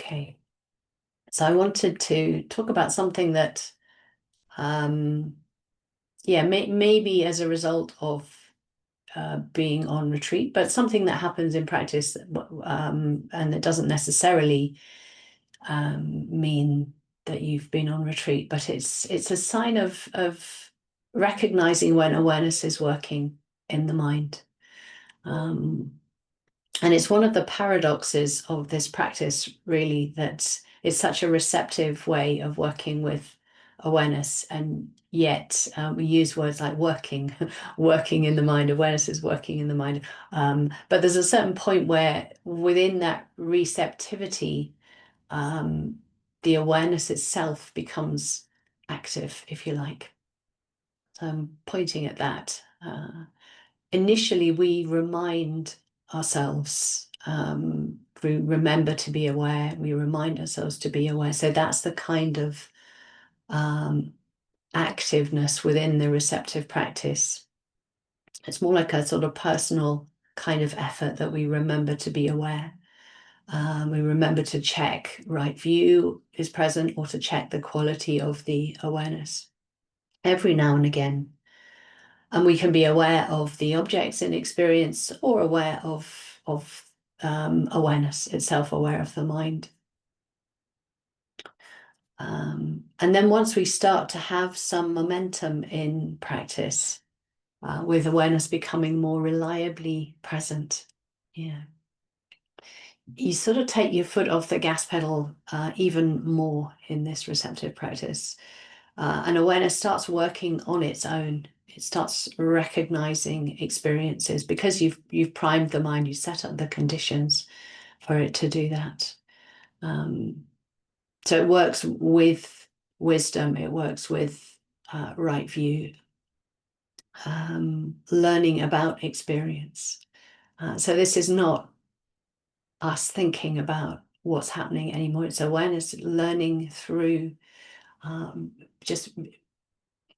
Okay, so I wanted to talk about something that, yeah, maybe as a result of being on retreat, but something that happens in practice, and it doesn't necessarily mean that you've been on retreat, but it's a sign of recognizing when awareness is working in the mind. And it's one of the paradoxes of this practice, really, that it's such a receptive way of working with awareness. And yet we use words like working, working in the mind, awareness is working in the mind. But there's a certain point where within that receptivity, the awareness itself becomes active, if you like. So I'm pointing at that. Initially, we remind ourselves, we remember to be aware, we remind ourselves to be aware. So that's the kind of activeness within the receptive practice. It's more like a sort of personal kind of effort that we remember to be aware. We remember to check right view is present, or to check the quality of the awareness every now and again. And we can be aware of the objects in experience, or aware of awareness itself, aware of the mind. And then once we start to have some momentum in practice, with awareness becoming more reliably present, yeah, you sort of take your foot off the gas pedal even more in this receptive practice. And awareness starts working on its own. It starts recognizing experiences because you've primed the mind, you set up the conditions for it to do that. So it works with wisdom, it works with right view, learning about experience. So this is not us thinking about what's happening anymore. It's awareness learning through just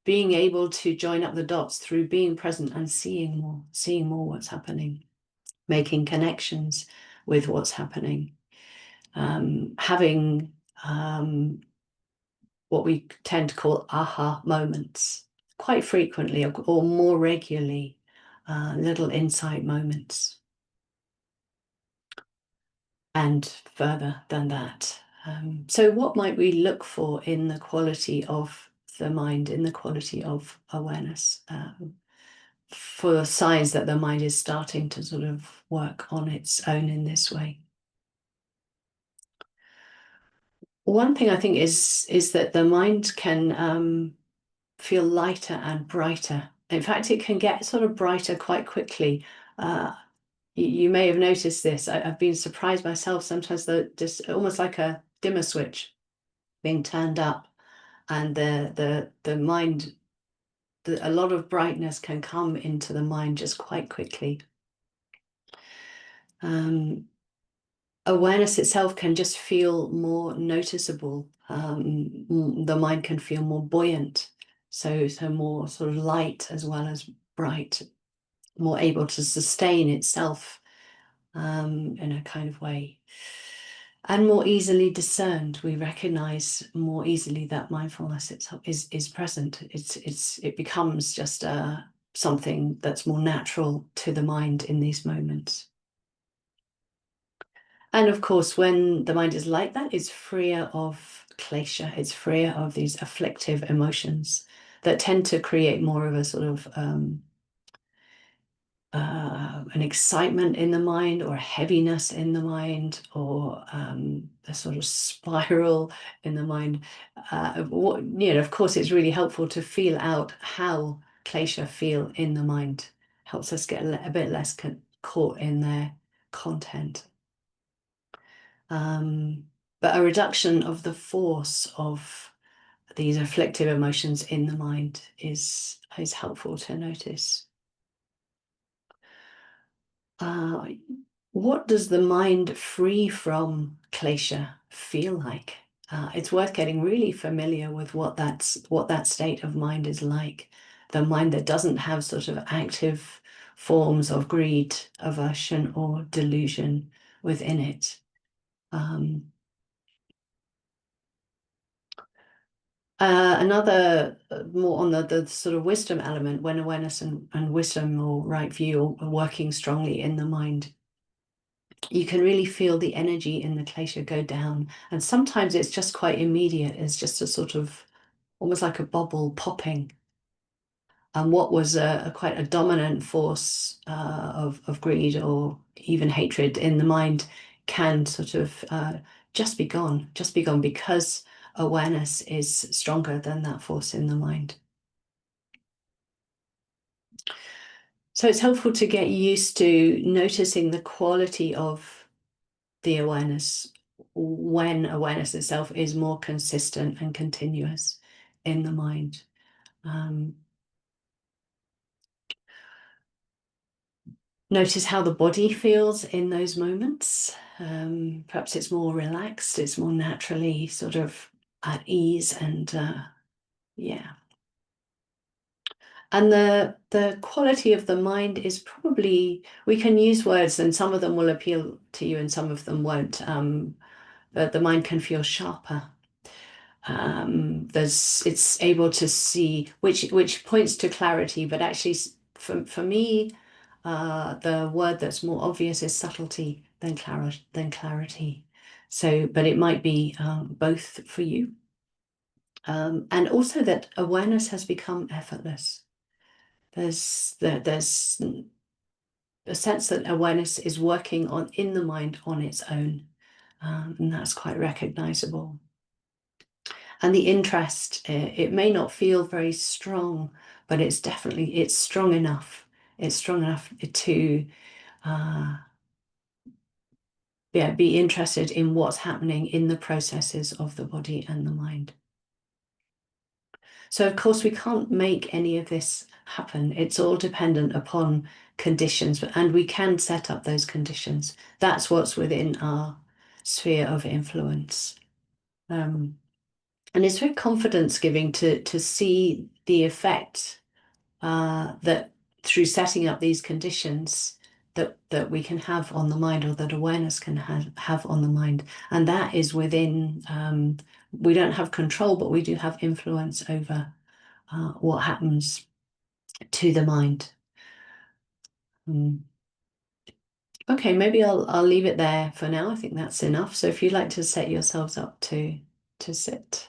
being able to join up the dots through being present and seeing more what's happening, making connections with what's happening, having what we tend to call aha moments quite frequently, or more regularly, little insight moments. And further than that. So what might we look for in the quality of the mind, in the quality of awareness, for signs that the mind is starting to sort of work on its own in this way? One thing I think is that the mind can feel lighter and brighter. In fact, it can get sort of brighter quite quickly. You may have noticed this. I've been surprised myself sometimes, that just almost like a dimmer switch being turned up, and the mind, a lot of brightness can come into the mind just quite quickly. Awareness itself can just feel more noticeable. The mind can feel more buoyant, so more sort of light as well as bright, more able to sustain itself in a kind of way, and more easily discerned. We recognize more easily that mindfulness itself is present. It becomes just something that's more natural to the mind in these moments. And of course, when the mind is like that, it's freer of klesha, it's freer of these afflictive emotions that tend to create more of a sort of an excitement in the mind, or a heaviness in the mind, or a sort of spiral in the mind. Of course, it's really helpful to feel out how klesha feel in the mind. Helps us get a bit less caught in their content. But a reduction of the force of these afflictive emotions in the mind is helpful to notice. What does the mind free from klesha feel like? It's worth getting really familiar with what that state of mind is like. The mind that doesn't have sort of active forms of greed, aversion, or delusion within it. Another more on the sort of wisdom element, when awareness and wisdom or right view are working strongly in the mind, you can really feel the energy in the klesha go down. And sometimes it's just quite immediate. It's just a sort of almost like a bubble popping. And what was a quite a dominant force of greed or even hatred in the mind can sort of just be gone because awareness is stronger than that force in the mind. So it's helpful to get used to noticing the quality of the awareness when awareness itself is more consistent and continuous in the mind. Notice how the body feels in those moments. Perhaps it's more relaxed, it's more naturally sort of at ease, and yeah. And the quality of the mind is probably, we can use words and some of them will appeal to you and some of them won't. But the mind can feel sharper. It's able to see, which points to clarity, but actually for me, the word that's more obvious is subtlety than clarity. So, but it might be both for you. And also that awareness has become effortless. There's a sense that awareness is working on in the mind on its own, and that's quite recognizable. And the interest, it may not feel very strong, but it's strong enough. It's strong enough to uh, yeah, be interested in what's happening in the processes of the body and the mind. So of course we can't make any of this happen. It's all dependent upon conditions, and we can set up those conditions. That's what's within our sphere of influence. And it's very confidence giving to see the effect that through setting up these conditions that we can have on the mind, or that awareness can have on the mind. And that is within, we don't have control, but we do have influence over what happens to the mind. Okay, maybe I'll leave it there for now. I think that's enough. So if you'd like to set yourselves up to sit.